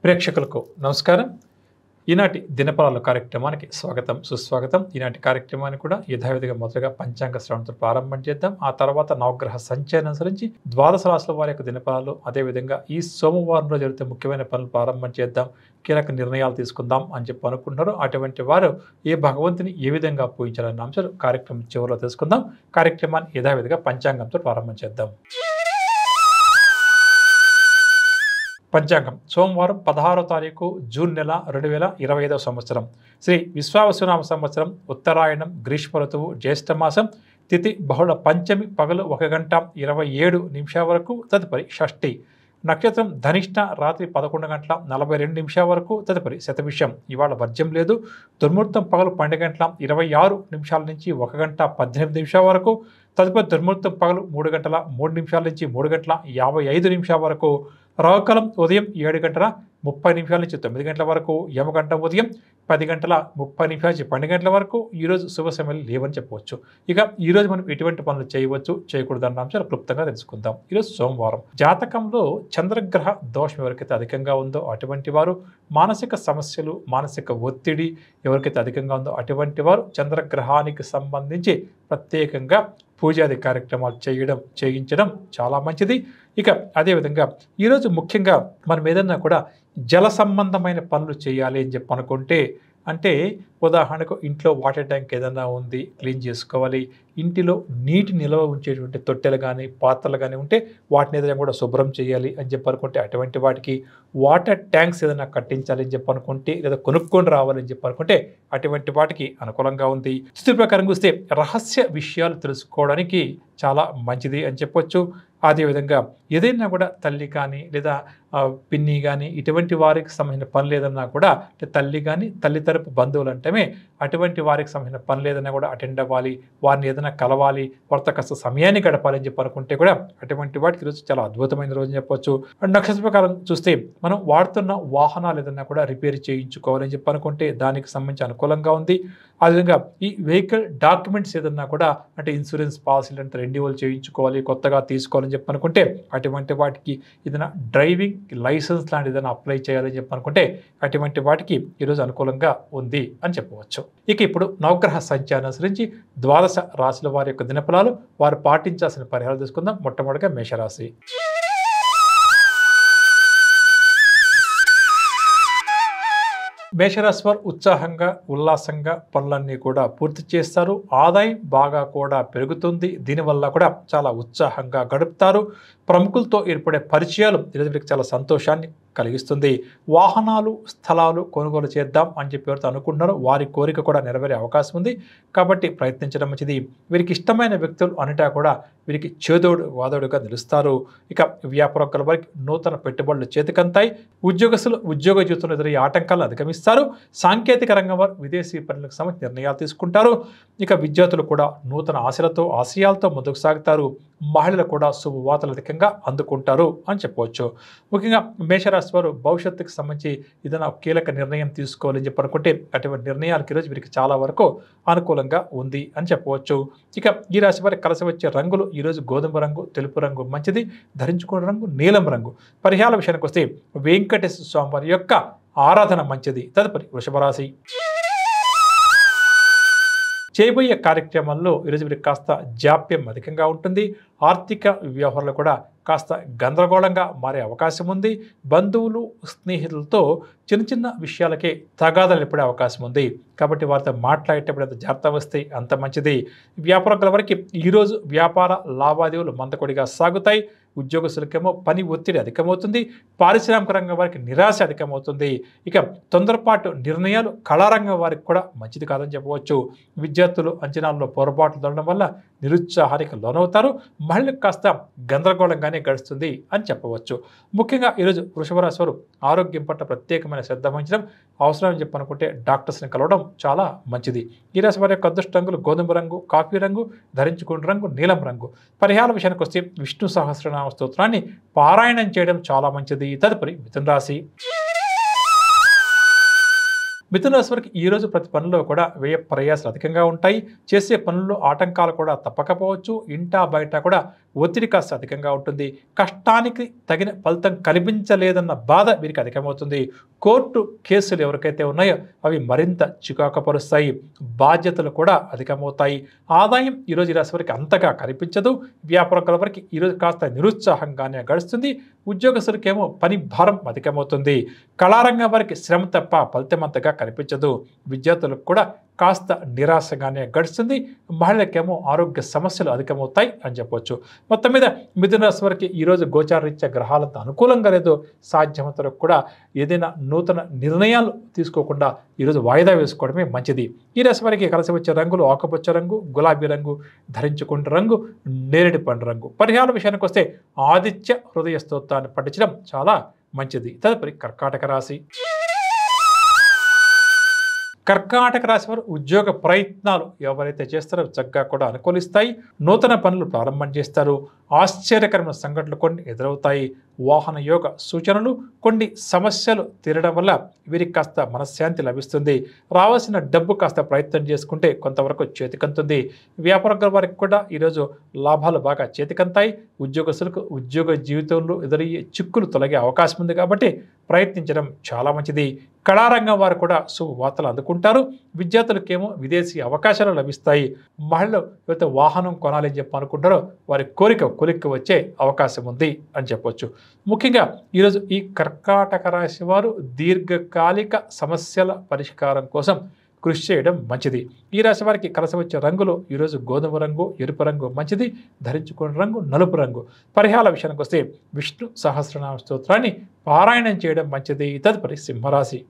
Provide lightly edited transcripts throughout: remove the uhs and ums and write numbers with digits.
ప్రేక్షకులకు నమస్కారం. ఈనాటి దినఫలాలు కార్యక్రమానికి స్వాగతం, సుస్వాగతం. ఈనాటి కార్యక్రమాన్ని కూడా యథావిధిగా మొదటగా పంచాంగ శ్రవణంతో ప్రారంభం చేద్దాం. ఆ తర్వాత నవగ్రహ సంచయనం అనుసరించి ద్వాదశ రాశుల వారి యొక్క దినఫలాలు, అదేవిధంగా ఈ సోమవారంలో జరిగితే ముఖ్యమైన పనులు ప్రారంభం చేద్దాం, కీలక నిర్ణయాలు తీసుకుందాం అని చెప్పి అనుకుంటున్నారు. అటువంటి వారు ఏ భగవంతుని ఏ విధంగా పూజించాలన్న అంశాలు కార్యక్రమం చివరిలో తెలుసుకుందాం. కార్యక్రమాన్ని యథావిధిగా పంచాంగంతో ప్రారంభం చేద్దాం. పంచాంగం సోమవారం 16వ తారీఖు జూన్ నెల 2025 సంవత్సరం. శ్రీ విశ్వావసునామ సంవత్సరం, ఉత్తరాయణం, గ్రీష్మ ఋతువు, జ్యేష్ఠమాసం, తిథి బహుళ పంచమి, పగలు 1:27 వరకు, తదుపరి షష్ఠి. నక్షత్రం ధనిష్ట, రాత్రి 11:42 వరకు, తదుపరి శతభిషం. ఇవాళ వర్జ్యం లేదు. దుర్ముహూర్తం పగలు 12:26 నుంచి 1:18 వరకు, తదుపరి దుర్ముహూర్తం పగలు 3:03 నుంచి 3:55 వరకు, రాహుకాలం ఉదయం 7:30 నుంచి 9 వరకు, యమగంట ఉదయం 10:30 నుంచి 12 వరకు. ఈరోజు శుభ సమయాలు లేవని చెప్పవచ్చు. ఇక ఈరోజు మనం ఎటువంటి పనులు చేయవచ్చు, చేయకూడదన్న అంశాలు క్లుప్తంగా తెలుసుకుందాం. ఈరోజు సోమవారం. జాతకంలో చంద్రగ్రహ దోషం ఎవరికైతే అధికంగా ఉందో అటువంటి వారు, మానసిక సమస్యలు, మానసిక ఒత్తిడి ఎవరికైతే అధికంగా ఉందో అటువంటి వారు చంద్రగ్రహానికి సంబంధించి ప్రత్యేకంగా పూజాది కార్యక్రమాలు చేయించడం చాలా మంచిది. ఇక అదేవిధంగా ఈరోజు ముఖ్యంగా మనం ఏదన్నా కూడా జల సంబంధమైన పనులు చేయాలి అని చెప్పి అనుకుంటే, అంటే ఉదాహరణకు ఇంట్లో వాటర్ ట్యాంక్ ఏదైనా ఉంది, క్లీన్ చేసుకోవాలి. ఇంటిలో నీటి నిల్వ ఉంచేటువంటి తొట్టెలు కానీ పాత్రలు కానీ ఉంటే వాటిని ఏదైనా కూడా శుభ్రం చేయాలి అని చెప్పి అనుకుంటే అటువంటి వాటికి, వాటర్ ట్యాంక్స్ ఏదైనా కట్టించాలి అని చెప్పి అనుకుంటే, లేదా కొనుక్కొని రావాలని చెప్పి అనుకుంటే అటువంటి వాటికి అనుకూలంగా ఉంది. స్థితి ప్రకారం చూస్తే రహస్య విషయాలు తెలుసుకోవడానికి చాలా మంచిది అని చెప్పొచ్చు. అదేవిధంగా ఏదైనా కూడా తల్లి కానీ లేదా పిన్ని కానీ ఇటువంటి వారికి సంబంధించిన పనులు ఏదన్నా కూడా, తల్లి కానీ తల్లి తరపు బంధువులు అంటేనే అటువంటి వారికి సంబంధించిన పనులు ఏదైనా కూడా అటెండ్ అవ్వాలి, వారిని ఏదైనా కలవాలి, వారితో కాస్త సమయాన్ని గడపాలి అని చెప్పి అనుకుంటే కూడా అటువంటి వాటికి ఈరోజు చాలా అద్భుతమైన రోజు అని చెప్పొచ్చు. నక్షత్ర ప్రకారం చూస్తే మనం వాడుతున్న వాహనాలు ఏదైనా కూడా రిపేర్ చేయించుకోవాలని చెప్పి అనుకుంటే దానికి సంబంధించి అనుకూలంగా ఉంది. అదేవిధంగా ఈ వెహికల్ డాక్యుమెంట్స్ ఏదన్నా కూడా, అంటే ఇన్సూరెన్స్ పాలసీలు అంటే రెన్యువల్ చేయించుకోవాలి, కొత్తగా తీసుకోవాలని చెప్పి అనుకుంటే అటువంటి వాటికి, ఏదైనా డ్రైవింగ్ లైసెన్స్ లాంటి ఏదైనా అప్లై చేయాలని చెప్పి అనుకుంటే అటువంటి వాటికి ఈరోజు అనుకూలంగా ఉంది అని చెప్పవచ్చు. ఇక ఇప్పుడు నవగ్రహ సంచారం అనుసరించి ద్వాదశ రాశుల వారి యొక్క దినఫలాలు, వారు పాటించాల్సిన పరిహారాలు తీసుకుందాం. మొట్టమొదటిగా మేషరాశి. మేషరాశి వారు ఉత్సాహంగా, ఉల్లాసంగా పనులన్నీ కూడా పూర్తి చేస్తారు. ఆదాయం బాగా కూడా పెరుగుతుంది. దీనివల్ల కూడా చాలా ఉత్సాహంగా గడుపుతారు. ప్రముఖులతో ఏర్పడే పరిచయాలు ఈరోజు చాలా సంతోషాన్ని కలిగిస్తుంది. వాహనాలు, స్థలాలు కొనుగోలు చేద్దాం అని చెప్పి ఎవరితో అనుకుంటున్నారో వారి కోరిక కూడా నెరవేరే అవకాశం ఉంది. కాబట్టి ప్రయత్నించడం మంచిది. వీరికి ఇష్టమైన వ్యక్తులు అన్నిటా కూడా వీరికి చేదోడు వాదోడుగా నిలుస్తారు. ఇక వ్యాపారస్తుల వారికి నూతన పెట్టుబడులు చేతికంతాయి. ఉద్యోగస్తులు ఉద్యోగ జీవితంలో ఎదురయ్యే ఆటంకాలను అధిగమిస్తారు. సాంకేతిక రంగం వారు విదేశీ పనులకు సంబంధించి నిర్ణయాలు తీసుకుంటారు. ఇక విద్యార్థులు కూడా నూతన ఆశయాలతో ముందుకు సాగుతారు. మహిళలు కూడా శుభవార్తలు అధికంగా అందుకుంటారు అని చెప్పవచ్చు. ముఖ్యంగా మేషరాశి వారు భవిష్యత్తుకు సంబంధించి ఏదైనా కీలక నిర్ణయం తీసుకోవాలని చెప్పి అనుకుంటే అటువంటి నిర్ణయాలకు ఈరోజు వీరికి చాలా వరకు అనుకూలంగా ఉంది అని చెప్పవచ్చు. ఇక ఈ రాశి వారికి కలిసి వచ్చే రంగులు ఈరోజు గోధుమ రంగు, తెలుపు రంగు మంచిది. ధరించుకునే రంగు నీలం రంగు. పరిహార విషయానికి వస్తే వెంకటేశ్వర స్వామి వారి యొక్క ఆరాధన మంచిది. తదుపరి వృషభ రాశి. చేయబోయే కార్యక్రమాల్లో ఈరోజు వీరికి కాస్త జాప్యం అధికంగా ఉంటుంది. ఆర్థిక వ్యవహారాలు కూడా కాస్త గందరగోళంగా మారే అవకాశం ఉంది. బంధువులు, స్నేహితులతో చిన్న చిన్న విషయాలకే తగాదాలు ఏర్పడే అవకాశం ఉంది. కాబట్టి వారితో మాట్లాడేటప్పుడు ఎంత జాగ్రత్త వస్తే అంత మంచిది. వ్యాపారస్తుల వారికి ఈరోజు వ్యాపార లావాదేవీలు మందకొడిగా సాగుతాయి. ఉద్యోగస్తులకేమో పని ఒత్తిడి అధికమవుతుంది. పారిశ్రామిక రంగం వారికి నిరాశ అధికమవుతుంది. ఇక తొందరపాటు నిర్ణయాలు కళారంగం వారికి కూడా మంచిది కాదని చెప్పవచ్చు. విద్యార్థులు అంచనాల్లో పొరపాట్లు దొరకడం వల్ల నిరుత్సాహానికి లోనవుతారు. మహిళలకు కాస్త గందరగోళంగానే గడుస్తుంది అని చెప్పవచ్చు. ముఖ్యంగా ఈరోజు వృషభ రాశి వారు ఆరోగ్యం పట్ల ప్రత్యేకమైన శ్రద్ధ వహించడం అవసరం అని చెప్పనుకుంటే డాక్టర్స్ని కలవడం చాలా మంచిది. ఈ రాశి వారి యొక్క అదృష్ట రంగులు గోధుమ రంగు, కాఫీ రంగు, ధరించుకునే రంగు నీలం రంగు. పరిహార విషయానికి వస్తే విష్ణు సహస్రనామ స్తోత్రాన్ని పారాయణం చేయడం చాలా మంచిది. తదుపరి మిథున రాశి. మిథున రాశి వారికి ఈరోజు ప్రతి పనిలో కూడా వ్యయ ప్రయాసాలు అధికంగా ఉంటాయి. చేసే పనుల్లో ఆటంకాలు కూడా తప్పకపోవచ్చు. ఇంటా బయట కూడా ఒత్తిడి కాస్త అధికంగా ఉంటుంది. కష్టానికి తగిన ఫలితం కనిపించలేదన్న బాధ వీరికి అధికమవుతుంది. కోర్టు కేసులు ఎవరికైతే ఉన్నాయో అవి మరింత చికాకుపరుస్తాయి. బాధ్యతలు కూడా అధికమవుతాయి. ఆదాయం ఈరోజు ఈ రాశి వారికి అంతగా కనిపించదు. వ్యాపారకుల వారికి ఈరోజు కాస్త నిరుత్సాహంగానే గడుస్తుంది. ఉద్యోగస్తులకేమో పని భారం అధికమవుతుంది. కళారంగం వారికి శ్రమ తప్ప ఫలితం అంతగా కనిపించదు. విద్యార్థులకు కూడా కాస్త నిరాశగానే గడుస్తుంది. మహిళలకేమో ఆరోగ్య సమస్యలు అధికమవుతాయి అని చెప్పవచ్చు. మొత్తం మీద మిథున రాశి వారికి ఈరోజు గోచారరీత్యా గ్రహాలంత అనుకూలంగా లేదో సాధ్యమంత వరకు కూడా ఏదైనా నూతన నిర్ణయాలు తీసుకోకుండా ఈరోజు వాయిదా వేసుకోవడమే మంచిది. ఈ రాశి వారికి కలిసి వచ్చే రంగులు ఆకుపచ్చ రంగు, గులాబీ రంగు, ధరించుకున్న రంగు, నేరేడు పండు రంగు. పరిహార విషయానికి వస్తే ఆదిత్య హృదయ స్తోత్రాన్ని పఠించడం చాలా మంచిది. తదుపరి కర్కాటక రాశి. కర్కాటక రాశి వారు ఉద్యోగ ప్రయత్నాలు ఎవరైతే చేస్తారో చక్కగా కూడా అనుకూలిస్తాయి. నూతన పనులు ప్రారంభం చేస్తారు. ఆశ్చర్యకరమైన సంఘటనలు కొన్ని ఎదురవుతాయి. వాహన యోగ సూచనలు, కొన్ని సమస్యలు తీరడం వల్ల వీరికి కాస్త మనశ్శాంతి లభిస్తుంది. రావాల్సిన డబ్బు కాస్త ప్రయత్నం చేసుకుంటే కొంతవరకు చేతికంతుంది. వ్యాపార వారికి కూడా ఈరోజు లాభాలు బాగా చేతికంతాయి. ఉద్యోగస్తులకు ఉద్యోగ జీవితంలో ఎదురయ్యే చిక్కులు తొలగే అవకాశం ఉంది కాబట్టి ప్రయత్నించడం చాలా మంచిది. కళారంగం వారు కూడా శుభవార్తలు అందుకుంటారు. విద్యార్థులకేమో విదేశీ అవకాశాలు లభిస్తాయి. మహిళలు ఎవరైతే వాహనం కొనాలని చెప్పి అనుకుంటారో వారి కోరిక కొలిక్కి వచ్చే అవకాశం ఉంది అని చెప్పొచ్చు. ముఖ్యంగా ఈరోజు ఈ కర్కాటక రాశి వారు దీర్ఘకాలిక సమస్యల పరిష్కారం కోసం కృషి చేయడం మంచిది. ఈ రాశి వారికి కలిసి వచ్చే రంగులు ఈరోజు గోధుమ రంగు, ఎరుపు రంగు మంచిది. ధరించుకున్న రంగు నలుపు రంగు. పరిహార విషయానికి వస్తే విష్ణు సహస్రనామ స్తోత్రాన్ని పారాయణం చేయడం మంచిది. తదుపరి సింహరాశి.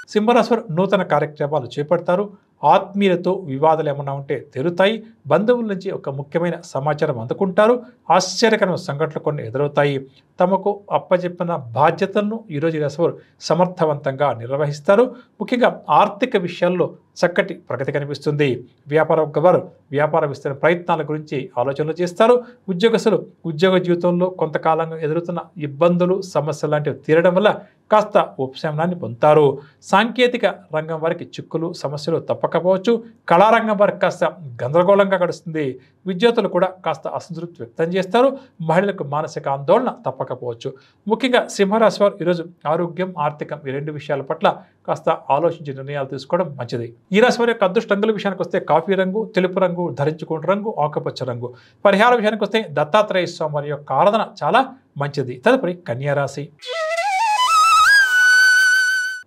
సింహరాశి వారు నూతన కార్యక్రమాలు చేపడతారు. ఆత్మీయులతో వివాదాలు ఏమన్నా ఉంటే తెరుతాయి. బంధువుల నుంచి ఒక ముఖ్యమైన సమాచారం అందుకుంటారు. ఆశ్చర్యకరమైన సంఘటనలు కొన్ని ఎదురవుతాయి. తమకు అప్పచెప్పిన బాధ్యతలను ఈరోజు రాశి వారు సమర్థవంతంగా నిర్వహిస్తారు. ముఖ్యంగా ఆర్థిక విషయాల్లో చక్కటి ప్రగతి కనిపిస్తుంది. వ్యాపార వారు వ్యాపార విస్తరణ ప్రయత్నాల గురించి ఆలోచనలు చేస్తారు. ఉద్యోగస్తులు ఉద్యోగ జీవితంలో కొంతకాలంగా ఎదురుతున్న ఇబ్బందులు, సమస్యలు లాంటివి తీరడం వల్ల కాస్త ఉపశమనాన్ని పొందుతారు. సాంకేతిక రంగం వారికి చిక్కులు, సమస్యలు తప్పకపోవచ్చు. కళారంగం వారికి కాస్త గందరగోళంగా గడుస్తుంది. విద్యార్థులు కూడా కాస్త అసంతృప్తి వ్యక్తం చేస్తారు. మహిళలకు మానసిక ఆందోళన తప్పకపోవచ్చు. ముఖ్యంగా సింహరాశి వారు ఈరోజు ఆరోగ్యం, ఆర్థికం ఈ రెండు విషయాల పట్ల కాస్త ఆలోచించి నిర్ణయాలు తీసుకోవడం మంచిది. ఈ రాశి వారి యొక్క అదృష్ట రంగుల విషయానికి వస్తే కాఫీ రంగు, తెలుపు రంగు, ధరించుకున్న రంగు, ఆకుపచ్చ రంగు. పరిహార విషయానికి వస్తే దత్తాత్రేయ స్వామి వారి యొక్క ఆరాధన చాలా మంచిది. తదుపరి కన్యారాశి.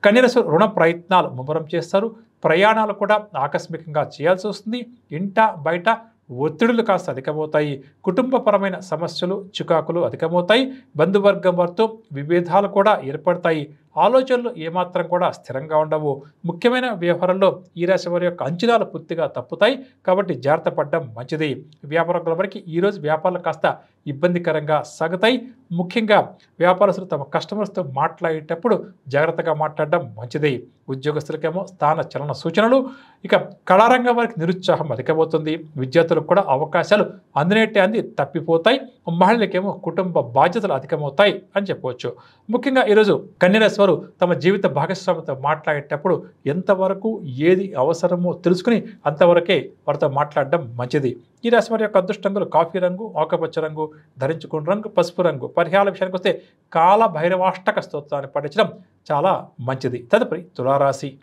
కన్యారాశి రుణ ప్రయత్నాలు ముమ్మరం చేస్తారు. ప్రయాణాలు కూడా ఆకస్మికంగా చేయాల్సి వస్తుంది. ఇంట బయట ఒత్తిడులు కాస్త అధికమవుతాయి. కుటుంబపరమైన సమస్యలు, చికాకులు అధికమవుతాయి. బంధువర్గం వారితో విభేదాలు కూడా ఏర్పడతాయి. ఆలోచనలు ఏమాత్రం కూడా స్థిరంగా ఉండవు. ముఖ్యమైన వ్యవహారంలో ఈ రాశి వారి యొక్క అంచనాలు పూర్తిగా తప్పుతాయి కాబట్టి జాగ్రత్త పడడం మంచిది. వ్యాపారకుల వారికి ఈరోజు వ్యాపారాలు కాస్త ఇబ్బందికరంగా సాగుతాయి. ముఖ్యంగా వ్యాపారస్తులు తమ కస్టమర్స్తో మాట్లాడేటప్పుడు జాగ్రత్తగా మాట్లాడడం మంచిది. ఉద్యోగస్తులకేమో స్థాన చలన సూచనలు. ఇక కళారంగం వారికి నిరుత్సాహం అధికమవుతుంది. విద్యార్థులకు కూడా అవకాశాలు అంది తప్పిపోతాయి. మహిళలకేమో కుటుంబ బాధ్యతలు అధికమవుతాయి అని చెప్పవచ్చు. ముఖ్యంగా ఈరోజు కన్యారాశి వారు తమ జీవిత భాగస్వామితో మాట్లాడేటప్పుడు ఎంతవరకు ఏది అవసరమో తెలుసుకుని అంతవరకే వారితో మాట్లాడడం మంచిది. ఈ రాశి వారి యొక్క అదృష్ట రంగులు కాఫీ రంగు, ఆకుపచ్చ రంగు, ధరించుకున్న రంగు, పసుపు రంగు. పరిహార విషయానికి వస్తే కాల భైరవాష్టక స్తోత్రాన్ని పఠించడం చాలా మంచిది. తదుపరి తులారాశి.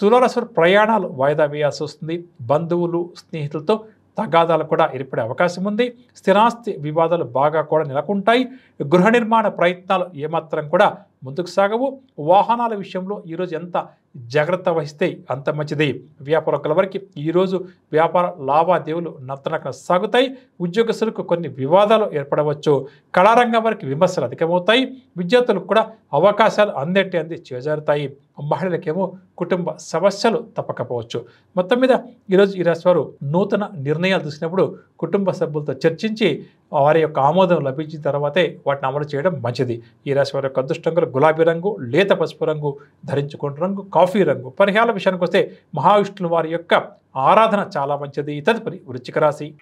తులారాశి వారు ప్రయాణాలు వాయిదా వేయాల్సి వస్తుంది. బంధువులు, స్నేహితులతో తగాదాలు కూడా ఏర్పడే అవకాశం ఉంది. స్థిరాస్తి వివాదాలు బాగా కూడా నెలకొంటాయి. గృహ నిర్మాణ ప్రయత్నాలు ఏమాత్రం కూడా ముందుకు సాగవు. వాహనాల విషయంలో ఈరోజు ఎంత జాగ్రత్త వహిస్తే అంత మంచిది. వ్యాపారకుల వారికి ఈరోజు వ్యాపార లావాదేవీలు నత్తనక సాగుతాయి. ఉద్యోగస్తులకు కొన్ని వివాదాలు ఏర్పడవచ్చు. కళారంగం వారికి విమర్శలు అధికమవుతాయి. విద్యార్థులకు కూడా అవకాశాలు అంది చేజారుతాయి. మహిళలకేమో కుటుంబ సమస్యలు తప్పకపోవచ్చు. మొత్తం మీద ఈరోజు ఈ రాశి వారు నూతన నిర్ణయాలు తీసుకున్నప్పుడు కుటుంబ సభ్యులతో చర్చించి వారి యొక్క ఆమోదం లభించిన తర్వాతే వాటిని అమలు చేయడం మంచిది. ఈ రాశి వారి యొక్క అదృష్ట రంగులు గులాబీ రంగు, లేత పసుపు రంగు, ధరించుకున్న రంగు, కాఫీ రంగు. పరిహార విషయానికి వస్తే మహావిష్ణువు వారి యొక్క ఆరాధన చాలా మంచిది. తదుపరి వృశ్చిక రాశి.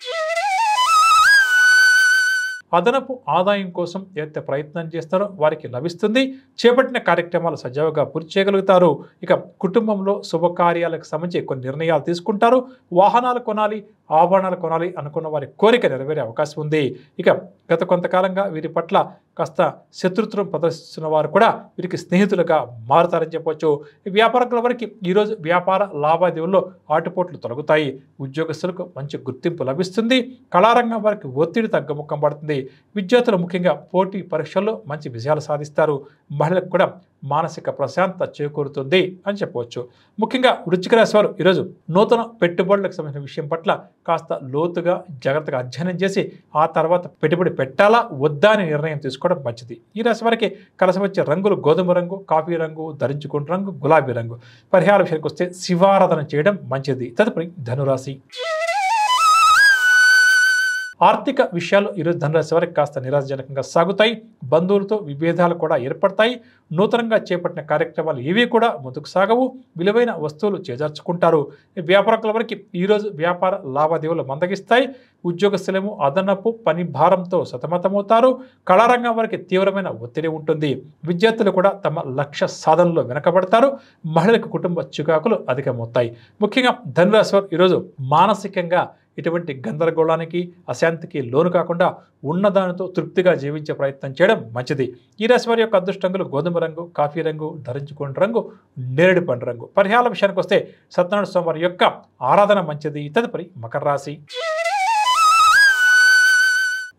అదనపు ఆదాయం కోసం ఏదైతే ప్రయత్నం చేస్తారో వారికి లభిస్తుంది. చేపట్టిన కార్యక్రమాలు సజావుగా పూర్తి చేయగలుగుతారు. ఇక కుటుంబంలో శుభకార్యాలకు సంబంధించి కొన్ని నిర్ణయాలు తీసుకుంటారు. వాహనాలు కొనాలి, ఆభరణాలు కొనాలి అనుకున్న వారి కోరిక నెరవేరే అవకాశం ఉంది. ఇక గత కొంతకాలంగా వీరి పట్ల కాస్త శత్రుత్వం ప్రదర్శిస్తున్న వారు కూడా వీరికి స్నేహితులుగా మారుతారని చెప్పవచ్చు. వ్యాపారకుల వారికి ఈరోజు వ్యాపార లావాదేవీల్లో ఆటుపోట్లు తొలగుతాయి. ఉద్యోగస్తులకు మంచి గుర్తింపు లభిస్తుంది. కళారంగం వారికి ఒత్తిడి తగ్గముఖం పడుతుంది. విద్యార్థులు ముఖ్యంగా పోటీ పరీక్షల్లో మంచి విజయాలు సాధిస్తారు. మహిళలకు కూడా మానసిక ప్రశాంతత చేకూరుతుంది అని చెప్పవచ్చు. ముఖ్యంగా వృశ్చిక రాశి వారు ఈరోజు నూతన పెట్టుబడులకు సంబంధించిన విషయం పట్ల కాస్త లోతుగా జాగ్రత్తగా అధ్యయనం చేసి ఆ తర్వాత పెట్టుబడి పెట్టాలా వద్దా అని నిర్ణయం తీసుకోవడం మంచిది. ఈ రాశి వారికి కలిసి వచ్చే రంగులు గోధుమ రంగు, కాఫీ రంగు, ధరించుకున్న రంగు గులాబీ రంగు. పరిహార విషయానికి వస్తే శివారాధన చేయడం మంచిది. తదుపరి ధనురాశి. ఆర్థిక విషయాలు ఈరోజు ధనురాశి వారికి కాస్త నిరాశజనకంగా సాగుతాయి. బంధువులతో విభేదాలు కూడా ఏర్పడతాయి. నూతనంగా చేపట్టిన కార్యక్రమాలు ఏవి కూడా ముందుకు సాగవు. విలువైన వస్తువులు చేజార్చుకుంటారు. వ్యాపారకుల వారికి ఈరోజు వ్యాపార లావాదేవీలు మందగిస్తాయి. ఉద్యోగస్తులేమో అదనపు పని భారంతో సతమతమవుతారు. కళారంగం వారికి తీవ్రమైన ఒత్తిడి ఉంటుంది. విద్యార్థులు కూడా తమ లక్ష్య సాధనలో వెనకబడతారు. మహిళలకు కుటుంబ చికాకులు అధికమవుతాయి. ముఖ్యంగా ధనురాశి వారు ఈరోజు మానసికంగా ఇటువంటి గందరగోళానికి అశాంతికి లోను కాకుండా ఉన్నదానితో తృప్తిగా జీవించే ప్రయత్నం చేయడం మంచిది. ఈ రాశి వారి యొక్క అదృష్టంగులు గోధుమ రంగు, కాఫీ రంగు, ధరించుకున్న రంగు నేరేడు పండు రంగు. పరిహార విషయానికి వస్తే సత్యనారాయణ స్వామి వారి యొక్క ఆరాధన మంచిది. తదుపరి మకర రాశి.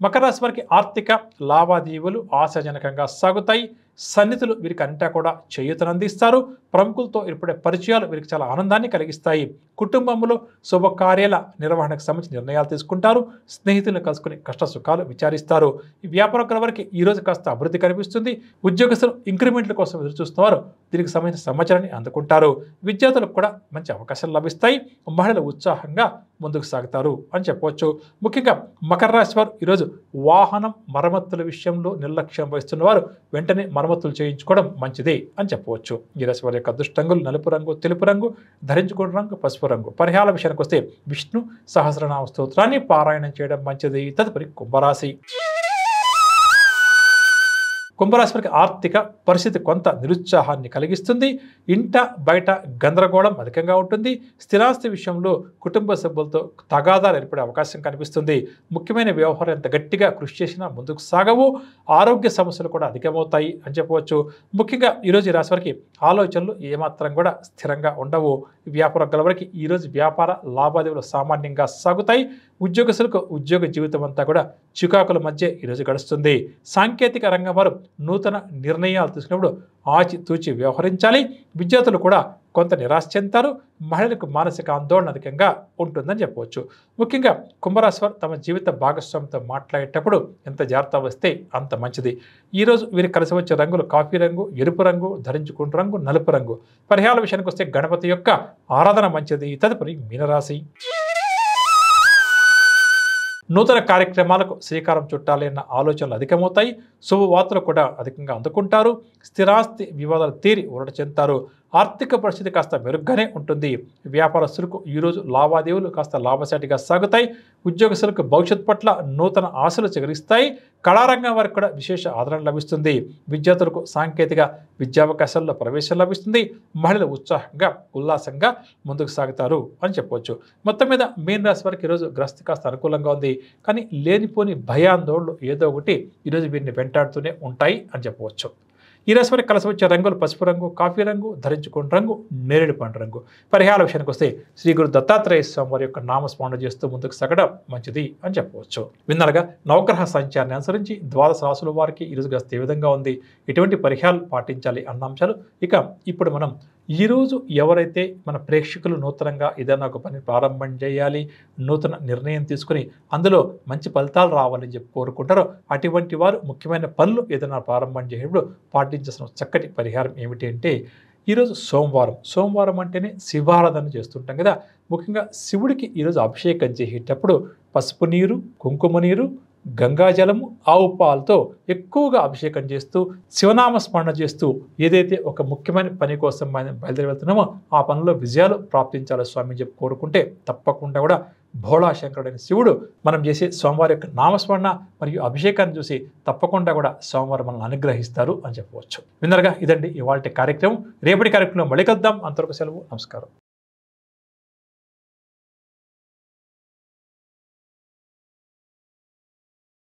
మకర రాశి వారికి ఆర్థిక లావాదేవీలు ఆశాజనకంగా సాగుతాయి. సన్నిధులు వీరికి అంతా కూడా చేయూతనందిస్తారు. ప్రముఖులతో ఏర్పడే పరిచయాలు వీరికి చాలా ఆనందాన్ని కలిగిస్తాయి. కుటుంబంలో శుభకార్యాల నిర్వహణకు సంబంధించి నిర్ణయాలు తీసుకుంటారు. స్నేహితులను కలుసుకుని కష్ట సుఖాలు విచారిస్తారు. ఈ వ్యాపారకుల వారికి ఈరోజు కాస్త అభివృద్ధి కనిపిస్తుంది. ఉద్యోగస్తులు ఇంక్రిమెంట్ల కోసం ఎదురు చూస్తున్నవారు దీనికి సంబంధించిన సమాచారాన్ని అందుకుంటారు. విద్యార్థులకు కూడా మంచి అవకాశాలు లభిస్తాయి. మహిళలు ఉత్సాహంగా ముందుకు సాగుతారు అని చెప్పవచ్చు. ముఖ్యంగా మకర రాశి వారు ఈరోజు వాహనం మరమ్మతుల విషయంలో నిర్లక్ష్యం వహిస్తున్న వారు వెంటనే మరమ్మతులు చేయించుకోవడం మంచిది అని చెప్పవచ్చు. ఈ రాశి వారి యొక్క అదృష్టంగులు నలుపు రంగు, తెలుపు రంగు, ధరించుకున్న రంగు పసుపు రంగు. పరిహార విషయానికి వస్తే విష్ణు సహస్రనామ స్తోత్రాన్ని పారాయణం చేయడం మంచిది. తదుపరి కుంభరాశి. కుంభరాశి వారికి ఆర్థిక పరిస్థితి కొంత నిరుత్సాహాన్ని కలిగిస్తుంది. ఇంట బయట గందరగోళం అధికంగా ఉంటుంది. స్థిరాస్తి విషయంలో కుటుంబ సభ్యులతో తగాదాలు ఏర్పడే అవకాశం కనిపిస్తుంది. ముఖ్యమైన వ్యవహారం ఎంత గట్టిగా కృషి చేసినా ముందుకు సాగవు. ఆరోగ్య సమస్యలు కూడా అధికమవుతాయి అని చెప్పవచ్చు. ముఖ్యంగా ఈరోజు ఈ రాశి వారికి ఆలోచనలు ఏమాత్రం కూడా స్థిరంగా ఉండవు. వ్యాపారకుల వారికి ఈరోజు వ్యాపార లావాదేవీలు సామాన్యంగా సాగుతాయి. ఉద్యోగస్తులకు ఉద్యోగ జీవితం అంతా కూడా చికాకుల మధ్య ఈరోజు గడుస్తుంది. సాంకేతిక రంగం వారు నూతన నిర్ణయాలు తీసుకున్నప్పుడు ఆచితూచి వ్యవహరించాలి. విద్యార్థులు కూడా కొంత నిరాశ చెందుతారు. మహిళలకు మానసిక ఆందోళన అధికంగా ఉంటుందని చెప్పవచ్చు. ముఖ్యంగా కుంభరాశి వారు తమ జీవిత భాగస్వామితో మాట్లాడేటప్పుడు ఎంత జాగ్రత్త వస్తే అంత మంచిది. ఈరోజు వీరికి కలిసి వచ్చే రంగులు కాఫీ రంగు, ఎరుపు రంగు, ధరించుకున్న రంగు నలుపు రంగు. పరిహార విషయానికి వస్తే గణపతి యొక్క ఆరాధన మంచిది. తదుపరి మీనరాశి. నూతన కార్యక్రమాలకు శ్రీకారం చుట్టాలి అన్న ఆలోచనలు అధికమవుతాయి. శుభవార్తలు కూడా అధికంగా అందుకుంటారు. స్థిరాస్తి వివాదాలు తీరి ఊరట చెందుతారు. ఆర్థిక పరిస్థితి కాస్త మెరుగ్గానే ఉంటుంది. వ్యాపారస్తులకు ఈరోజు లావాదేవీలు కాస్త లాభసాటిగా సాగుతాయి. ఉద్యోగస్తులకు భవిష్యత్ పట్ల నూతన ఆశలు చిగురిస్తాయి. కళారంగం వారికి కూడా విశేష ఆదరణ లభిస్తుంది. విద్యార్థులకు సాంకేతిక విద్యావకాశాల్లో ప్రవేశం లభిస్తుంది. మహిళలు ఉత్సాహంగా ఉల్లాసంగా ముందుకు సాగుతారు అని చెప్పవచ్చు. మొత్తం మీద మీన రాశి వారికి ఈరోజు గ్రస్తి కాస్త అనుకూలంగా ఉంది. కానీ లేనిపోని భయాందోళనలు ఏదో ఒకటి ఈరోజు వీరిని వెంటాడుతూనే ఉంటాయి అని చెప్పవచ్చు. ఈ రాశి వారికి కలిసి వచ్చే రంగులు పసుపు రంగు, కాఫీ రంగు, ధరించుకున్న రంగు నేరేడు పండు రంగు. పరిహార విషయానికి వస్తే శ్రీ గురు దత్తాత్రేయ స్వామి వారి యొక్క నామస్మరణ చేస్తూ ముందుకు సాగడం మంచిది అని చెప్పవచ్చు. విన్నారుగా నవగ్రహ సంచారాన్ని అనుసరించి ద్వాదశ రాశుల వారికి ఈరోజు గ్రస్తి ఏ విధంగా ఉంది, ఎటువంటి పరిహారాలు పాటించాలి అన్న అంశాలు. ఇక ఇప్పుడు మనం ఈరోజు ఎవరైతే మన ప్రేక్షకులు నూతనంగా ఏదైనా ఒక పని ప్రారంభం చేయాలి, నూతన నిర్ణయం తీసుకుని అందులో మంచి ఫలితాలు రావాలని చెప్పి కోరుకుంటారో అటువంటి వారు ముఖ్యమైన పనులు ఏదైనా ప్రారంభం చేసేటప్పుడు పాటించాల్సిన చక్కటి పరిహారం ఏమిటి అంటే ఈరోజు సోమవారం అంటేనే శివారాధన చేస్తుంటాం కదా. ముఖ్యంగా శివుడికి ఈరోజు అభిషేకం చేసేటప్పుడు పసుపు నీరు, కుంకుమ నీరు, గంగాజలము, ఆవు పాలతో ఎక్కువగా అభిషేకం చేస్తూ శివనామ స్మరణ చేస్తూ ఏదైతే ఒక ముఖ్యమైన పని కోసం మనం బయలుదేరి వెళ్తున్నామో ఆ పనిలో విజయాలు ప్రాప్తించాలి స్వామి చెప్పి కోరుకుంటే తప్పకుండా కూడా భోళాశంకరుడైన శివుడు మనం చేసే సోమవారం యొక్క నామస్మరణ మరియు అభిషేకాన్ని చూసి తప్పకుండా కూడా సోమవారం మనల్ని అనుగ్రహిస్తారు అని చెప్పవచ్చు. విన్నరుగా ఇదండి ఇవాల్టి కార్యక్రమం. రేపటి కార్యక్రమంలో మళ్ళీ కలుద్దాం. అంతవరకు సెలవు. నమస్కారం.